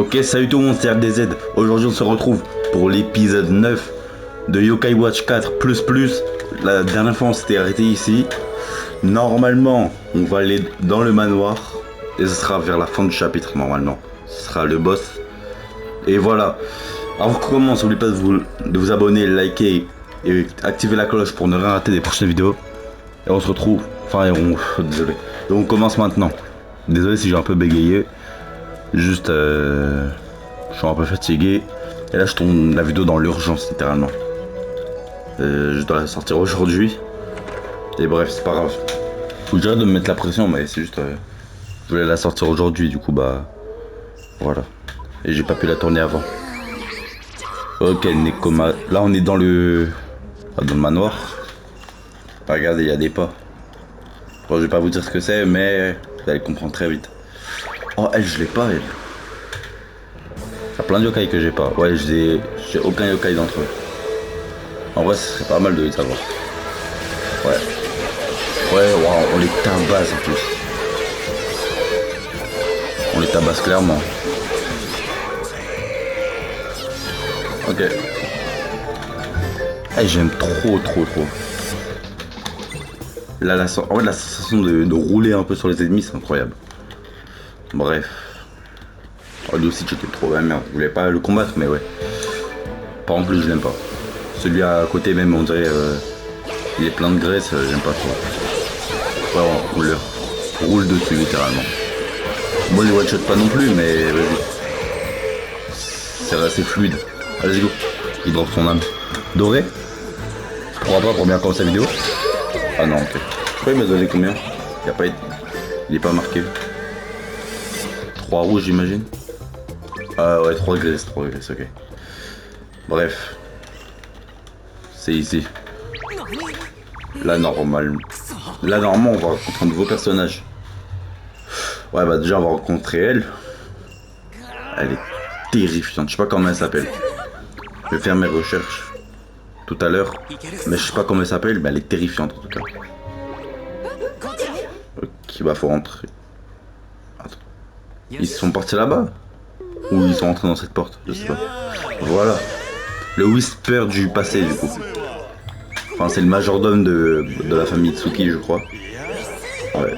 Ok, salut tout le monde, c'est RDZ. Aujourd'hui, on se retrouve pour l'épisode 9 de Yokai Watch 4++. La dernière fois, on s'était arrêté ici. Normalement, on va aller dans le manoir. Et ce sera vers la fin du chapitre, normalement. Ce sera le boss. Et voilà. Avant qu'on commence, n'oubliez pas de vous abonner, liker et activer la cloche pour ne rien rater des prochaines vidéos. Et on se retrouve. Désolé. Donc on commence maintenant. Désolé si j'ai un peu bégayé. Juste, je suis un peu fatigué. Et là, je tourne la vidéo dans l'urgence, littéralement. Je dois la sortir aujourd'hui. Et bref, c'est pas grave. Faut que j'arrête de me mettre la pression, mais c'est juste. Je voulais la sortir aujourd'hui, du coup, bah. Voilà. Et j'ai pas pu la tourner avant. Ok, Nekoma. Là, on est dans le. Dans le manoir. Regardez, il y a des pas. Bon, je vais pas vous dire ce que c'est, mais vous allez comprendre très vite. Oh, elle, je l'ai pas, elle. Il y a plein de yokai que j'ai pas. Ouais, j'ai aucun yokai d'entre eux. En vrai, ce serait pas mal de les savoir. Ouais. Ouais, waouh, on les tabasse en plus. On les tabasse clairement. Ok. Hey, j'aime trop. Là, en vrai, la sensation de rouler un peu sur les ennemis, c'est incroyable. Bref. Oh, lui aussi, j'étais trop. Ouais, merde, je voulais pas le combattre, mais ouais. Par en plus, je l'aime pas. Celui à côté, même, on dirait. Il est plein de graisse, j'aime pas trop. Ouais, on le roule dessus, littéralement. Bon, les one-shot pas non plus, mais vas-y. C'est assez fluide. Allez, go. Il drop son âme. Doré. Pourquoi pas pour bien commencer la vidéo. Ah non, ok. Je crois qu'il m'a donné combien. Il est pas marqué. 3 rouges, j'imagine. Ah ouais, 3 graisses, ok. Bref. C'est ici. Là, normalement, on va rencontrer un nouveau personnage. Ouais, bah déjà, on va rencontrer elle. Elle est terrifiante. Je sais pas comment elle s'appelle. Je vais faire mes recherches tout à l'heure. Mais je sais pas comment elle s'appelle, mais elle est terrifiante en tout cas. Ok, bah faut rentrer. Attends. Ils sont partis là-bas? Ou ils sont rentrés dans cette porte? Je sais pas. Voilà. Le Whisper du passé, du coup. Enfin, c'est le majordome de la famille Tsuki, je crois. Ouais.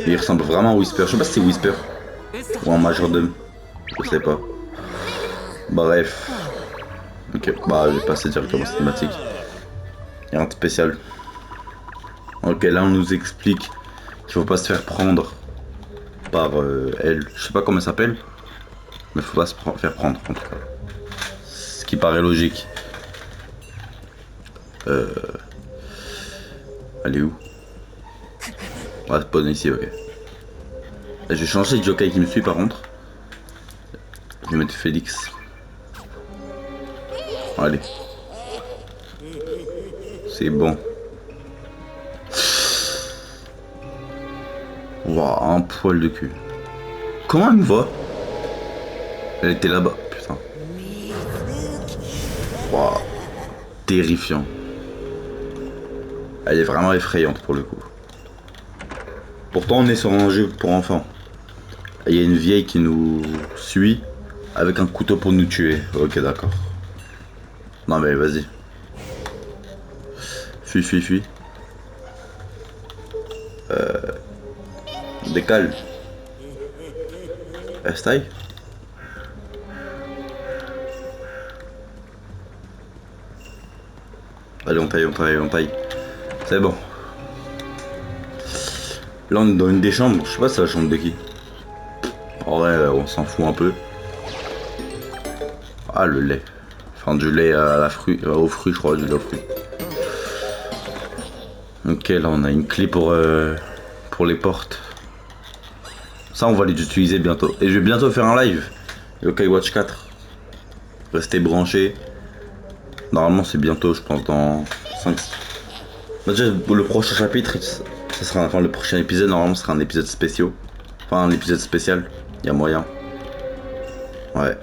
Il ressemble vraiment à Whisper. Je sais pas si c'est Whisper ou un majordome. Je sais pas. Bref. Ok, bah je vais passer directement à cinématique. Y'a rien de spécial. Ok, là on nous explique qu'il faut pas se faire prendre par elle. Je sais pas comment elle s'appelle. Mais faut pas se faire prendre en tout cas. Ce qui paraît logique. Elle est où? Ouais, c'est pas ici, ok. Je vais changer de yokai qui me suit par contre. Je vais mettre Félix. Allez. C'est bon. Waouh, un poil de cul. Comment elle me voit? Elle était là-bas, putain. Waouh. Terrifiant. Elle est vraiment effrayante pour le coup. Pourtant on est sur un jeu pour enfants. Il y a une vieille qui nous suit avec un couteau pour nous tuer. Ok, d'accord. Non mais vas-y. Fuis. Décale. Reste. Allez, on taille. C'est bon. Là, on est dans une des chambres. Je sais pas si c'est la chambre de qui. En vrai, on s'en fout un peu. Ah, le lait. Enfin, du lait à la fruit, aux fruits, je crois, du lait aux fruits. Ok, là, on a une clé pour les portes. Ça, on va les utiliser bientôt. Et je vais bientôt faire un live. Yokai Watch 4. Restez branchés. Normalement, c'est bientôt, je pense, dans 5. Déjà, le prochain chapitre, ça sera, enfin, le prochain épisode, normalement, sera un épisode spécial. Enfin, un épisode spécial. Il y a moyen. Ouais.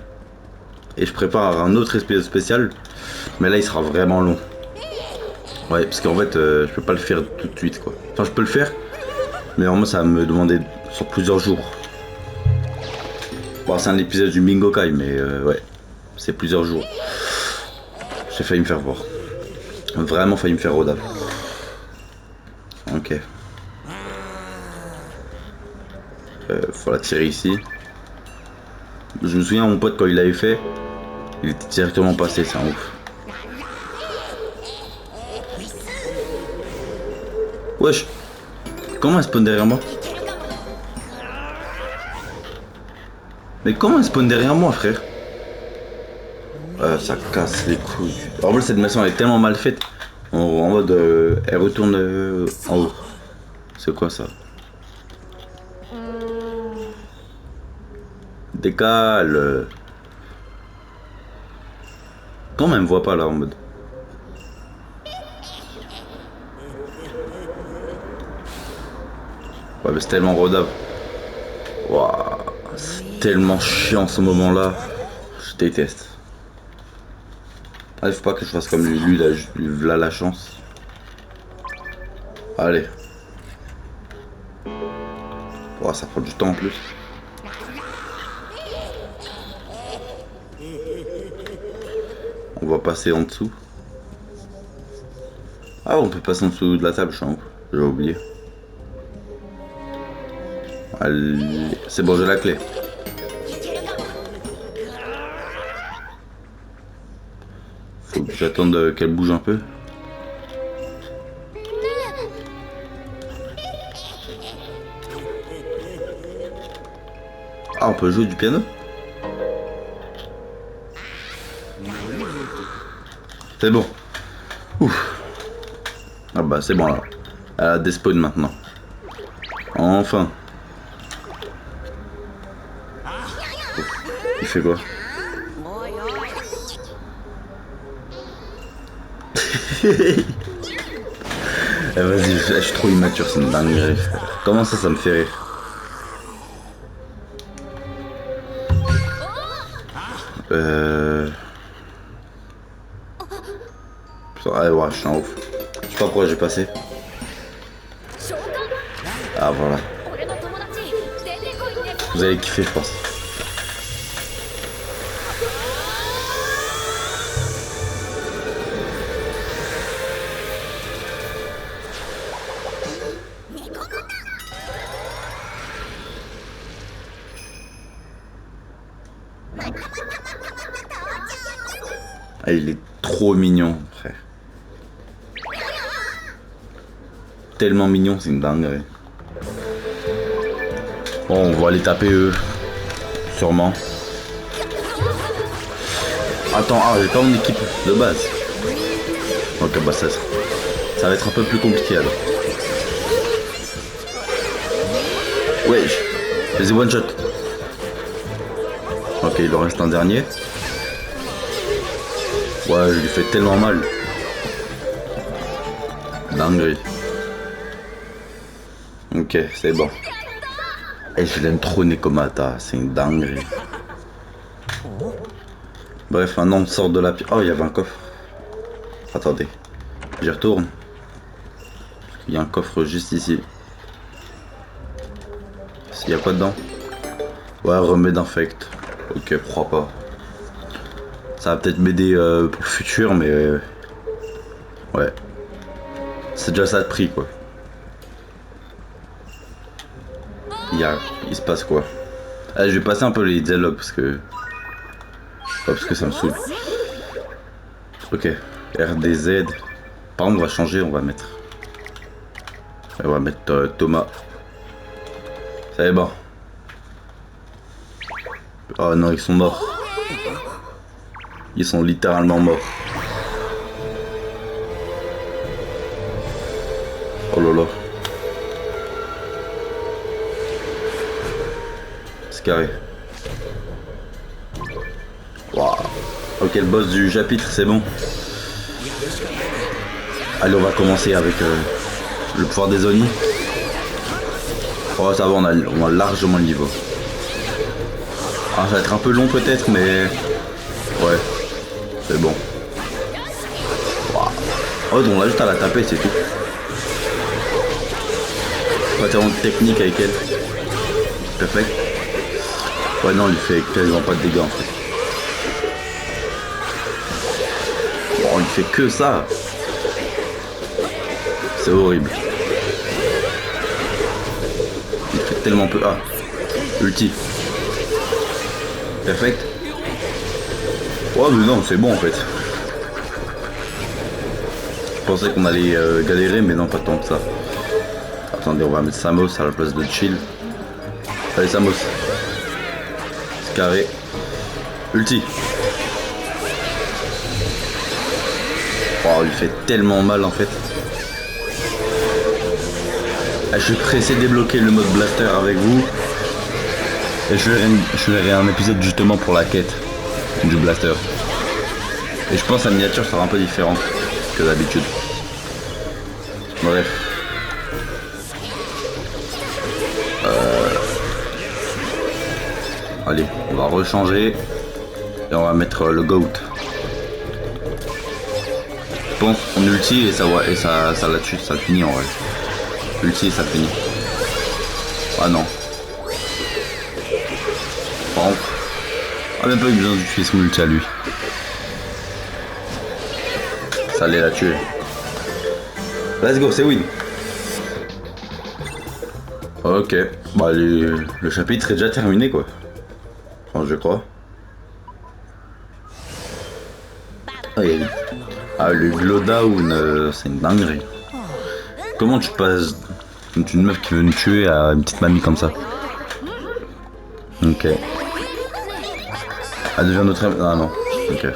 Et je prépare un autre épisode spécial. Mais là, il sera vraiment long. Ouais, parce qu'en fait, je peux pas le faire tout de suite, quoi. Enfin, je peux le faire. Mais normalement, ça va me demander sur plusieurs jours. Bon, c'est un épisode du Bingo-kai, mais ouais, c'est plusieurs jours. J'ai failli me faire voir. Vraiment failli me faire rodave. Ok. Faut la tirer ici. Je me souviens, mon pote, quand il l'avait fait, il était directement passé, c'est un ouf. Wesh. Comment elle spawn derrière moi? Mais comment elle spawn derrière moi, frère? Ça casse les couilles. En vrai, cette mission elle est tellement mal faite. En mode, elle retourne en haut. C'est quoi ça? Décale. Comment elle me voit pas là en mode? Ouais, mais c'est tellement rodable. Waouh, c'est tellement chiant ce moment-là. Je déteste. Allez, faut pas que je fasse comme lui, lui là la chance. Allez. Oh, ça prend du temps en plus. On va passer en dessous. Ah, on peut passer en dessous de la table, je suis en haut. J'ai oublié. Allez, c'est bon, j'ai la clé. Faut que j'attende qu'elle bouge un peu. Ah, on peut jouer du piano? C'est bon. Ouf. Ah bah c'est bon là. Elle a despawn maintenant. Enfin. Il fait quoi? Vas-y, je suis trop immature, c'est une dinguerie. Comment ça me fait rire? Putain, ouais, je suis en ouf. Je sais pas pourquoi j'ai passé. Ah voilà. Vous allez kiffer, je pense. Ah, il est trop mignon, frère. Tellement mignon, c'est une dinguerie. Bon, on va les taper eux. Sûrement. Attends, ah, j'ai pas mon équipe de base. Ok, bah ça va être un peu plus compliqué alors. Wesh, vas-y one shot. Ok, il en reste un dernier. Ouais, je lui fais tellement mal. Dinguerie. Ok, c'est bon. Et je l'aime trop Nekomata, c'est une dinguerie. Bref, maintenant on sort de la pièce. Oh, il y avait un coffre. Attendez, j'y retourne. Il y a un coffre juste ici. S'il n'y a pas dedans. Ouais, remède infect. Ok, pourquoi pas. Ça va peut-être m'aider pour le futur, mais ouais. C'est déjà ça de prix, quoi. Il se passe quoi? Ah, je vais passer un peu les dialogues parce que... parce que ça me saoule. Ok, RDZ. Par contre, on va changer, on va mettre Thomas. Ça est bon. Oh non, ils sont morts. Ils sont littéralement morts. Oh là là. C'est carré. Waouh. Ok, le boss du chapitre, c'est bon. Allez, on va commencer avec le pouvoir des Oni. Oh, ça va, on a largement le niveau. Ah, ça va être un peu long peut-être, mais... ouais, c'est bon. Wow. Oh, donc on a juste à la taper, c'est tout. Pas tellement de technique avec elle. Perfect. Ouais, non, il fait quasiment pas de dégâts en fait. Bon, il fait que ça. C'est horrible. Il fait tellement peu. Ah, ulti. Perfect. Ouais, mais non, c'est bon en fait. Je pensais qu'on allait galérer, mais non, pas tant que ça. Attendez, on va mettre Samos à la place de Chill. Allez, Samos. C'est carré. Ulti. Oh, il fait tellement mal en fait. Je suis pressé de débloquer le mode blaster avec vous. Et je ferai un épisode justement pour la quête du blaster. Et je pense que la miniature sera un peu différente que d'habitude. Bref. Allez, on va rechanger. Et on va mettre le GOAT. Je pense on ulti et ça la tue, ça le finit en vrai. Ulti et ça le finit. Ah non. Par contre, on a même pas eu besoin d'utiliser son ulti à lui. Ça allait la tuer. Let's go, c'est win. Ok, bah le chapitre est déjà terminé quoi. Enfin, je crois. Le Glowdown, c'est une dinguerie. Comment tu passes d'une meuf qui veut nous tuer à une petite mamie comme ça? Ok. Elle devient notre... Ah non, ok.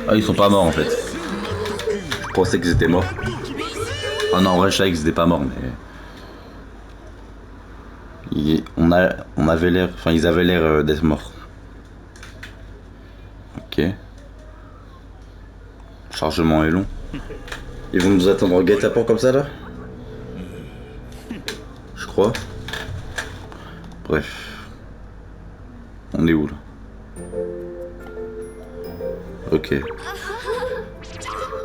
Ah, ils sont pas morts en fait. Je pensais qu'ils étaient morts. Ah non, en vrai, je savais qu'ils étaient pas morts, mais... On avait l'air... Enfin, ils avaient l'air d'être morts. Ok. Le chargement est long. Ils vont nous attendre en guet-apens comme ça, là? Je crois. Bref. On est où, là? Ok.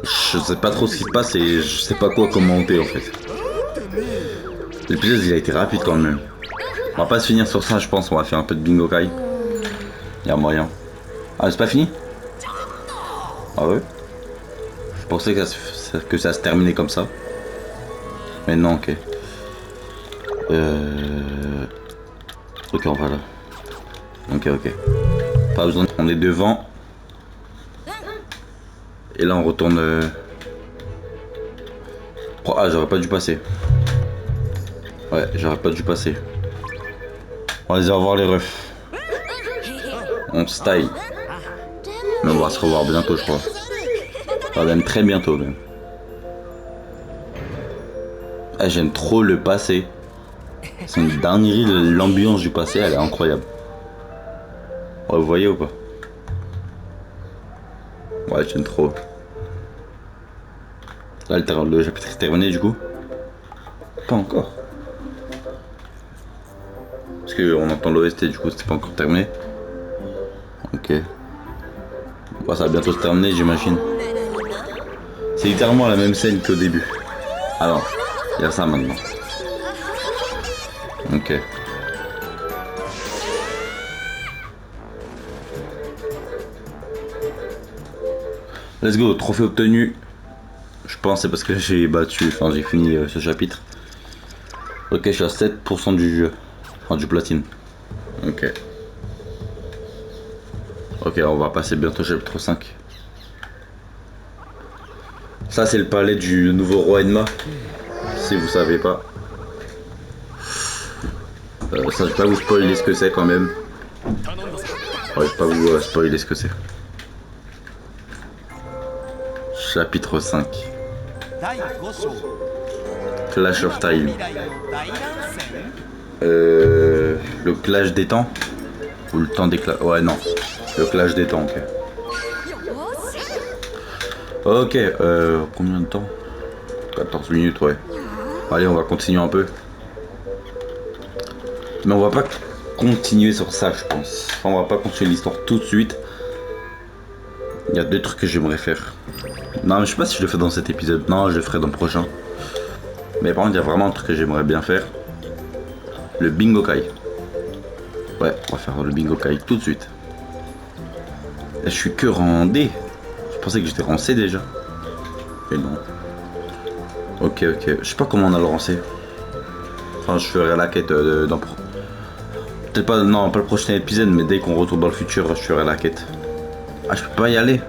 Je sais pas trop ce qui se passe et je sais pas quoi commenter, en fait. L'épisode, il a été rapide quand même. On va pas se finir sur ça, je pense. On va faire un peu de bingo kai. Y'a moyen. Ah, c'est pas fini? Ah ouais? Je pensais que ça se terminait comme ça. Mais non, ok. Ok, on va là. Ok. Pas besoin. On est devant. Et là, on retourne. Ah, j'aurais pas dû passer. Ouais, j'aurais pas dû passer. On va les revoir les refs. On style. Mais on va se revoir bientôt, je crois. Enfin, même très bientôt, même. Ah, j'aime trop le passé. C'est une dinguerie, l'ambiance du passé, elle est incroyable. Ouais, vous voyez ou pas? Ouais, j'aime trop. Là, le chapitre est terminé, du coup? Pas encore. Parce qu'on entend l'OST, du coup, c'était pas encore terminé. Ok. Bon, ça va bientôt se terminer, j'imagine. C'est littéralement la même scène qu'au début. Alors, il y a ça maintenant. Ok. Let's go, trophée obtenu. Je pense c'est parce que j'ai battu, enfin j'ai fini ce chapitre. Ok, je suis à 7% du jeu. Enfin du platine. Ok. Ok, on va passer bientôt au chapitre 5. Ça c'est le palais du nouveau roi Enma. Si vous savez pas. Ça, je vais pas vous spoiler ce que c'est quand même. Ouais, je vais pas vous spoiler ce que c'est. Chapitre 5. Clash of Time. Le clash des temps. Ou le temps des clashs. Ouais, non. Le clash des temps, ok. Ok, combien de temps? 14 minutes, ouais. Allez, on va continuer un peu. Mais on va pas continuer sur ça, je pense. Enfin, on va pas continuer l'histoire tout de suite. Il y a deux trucs que j'aimerais faire. Non, mais je sais pas si je le fais dans cet épisode. Non, je le ferai dans le prochain. Mais par contre, il y a vraiment un truc que j'aimerais bien faire. Le bingo kai. Ouais, on va faire le bingo kai tout de suite. Et je suis que rang D. Je pensais que j'étais rang C déjà. Et non. Ok, ok. Je sais pas comment on a le rang C. Enfin, je ferai la quête dans... Peut-être pas, non, pas le prochain épisode, mais dès qu'on retourne dans le futur, je ferai la quête. Ah, je peux pas y aller.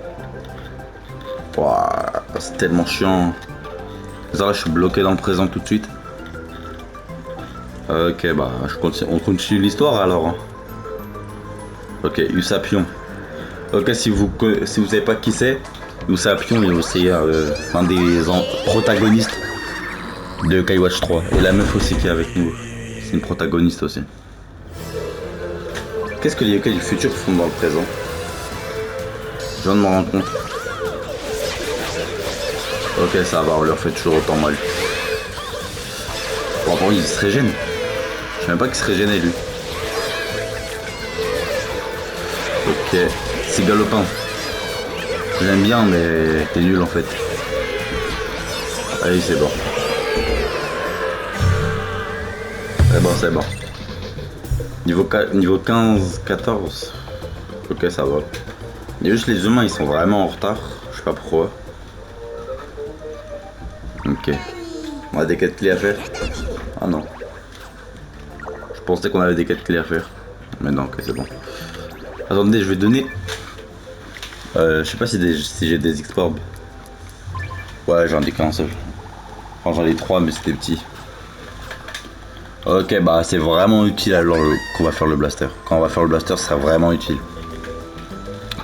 Ouah, c'est tellement chiant. Là, je suis bloqué dans le présent tout de suite. Ok, bah, on continue l'histoire alors. Ok, Usapion. Ok, si vous savez pas qui c'est, Usapion, c'est un des protagonistes de Kaiwatch 3. Et la meuf aussi qui est avec nous. C'est une protagoniste aussi. Qu'est-ce que les yokai du futur font dans le présent? Je viens de me rendre compte. Ok, ça va, on leur fait toujours autant mal. Bon, après, il se régène. Je sais même pas qu'il se régénait lui. Ok, c'est galopin. J'aime bien, mais t'es nul en fait. Allez, c'est bon. C'est bon, c'est bon. Niveau 15, 14. Ok, ça va. Il y a juste les humains, ils sont vraiment en retard. Je sais pas pourquoi. Ok. On a des quêtes clés à faire. Ah non. Je pensais qu'on avait des quêtes clés à faire. Mais non, ok, c'est bon. Attendez, je vais donner... je sais pas si j'ai des X-Orbs. Ouais, j'en ai qu'un seul. Enfin, j'en ai 3, mais c'était petit. Ok, bah c'est vraiment utile alors qu'on va faire le blaster. Quand on va faire le blaster, ça sera vraiment utile.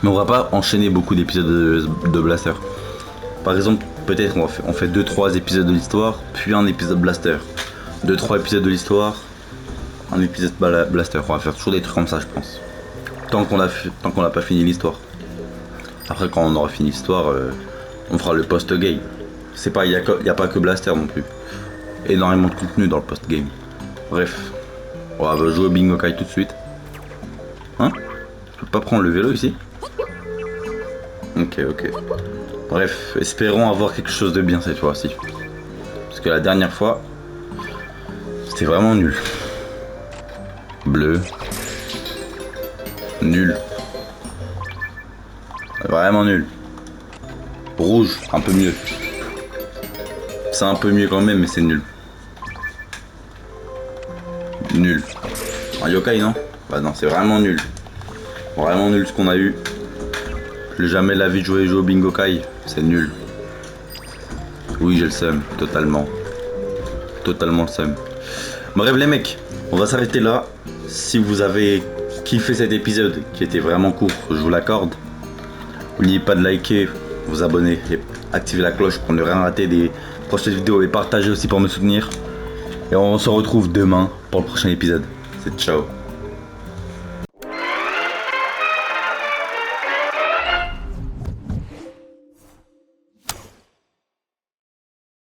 Mais on va pas enchaîner beaucoup d'épisodes de blaster. Par exemple, peut-être on fait 2-3 épisodes de l'histoire, puis un épisode blaster. 2-3 épisodes de l'histoire, un épisode blaster. On va faire toujours des trucs comme ça, je pense. Tant qu'on n'a pas fini l'histoire. Après, quand on aura fini l'histoire, on fera le post-game. Il n'y a pas que blaster non plus. Énormément de contenu dans le post-game. Bref, on va jouer au bingo kai tout de suite. Hein? Je peux pas prendre le vélo ici? Ok, ok. Bref, espérons avoir quelque chose de bien cette fois-ci. Parce que la dernière fois, c'était vraiment nul. Bleu. Nul. Vraiment nul. Rouge, un peu mieux. C'est un peu mieux quand même, mais c'est nul. Nul. Un yokai, non? Bah non, c'est vraiment nul. Vraiment nul ce qu'on a eu. J'ai jamais la vie de jouer au bingo kai. C'est nul. Oui, j'ai le seum, totalement. Totalement le seum. Bref les mecs, on va s'arrêter là. Si vous avez kiffé cet épisode, qui était vraiment court, je vous l'accorde. N'oubliez pas de liker, vous abonner et activer la cloche pour ne rien rater des prochaines vidéos. Et partager aussi pour me soutenir. Et on se retrouve demain pour le prochain épisode. C'est ciao.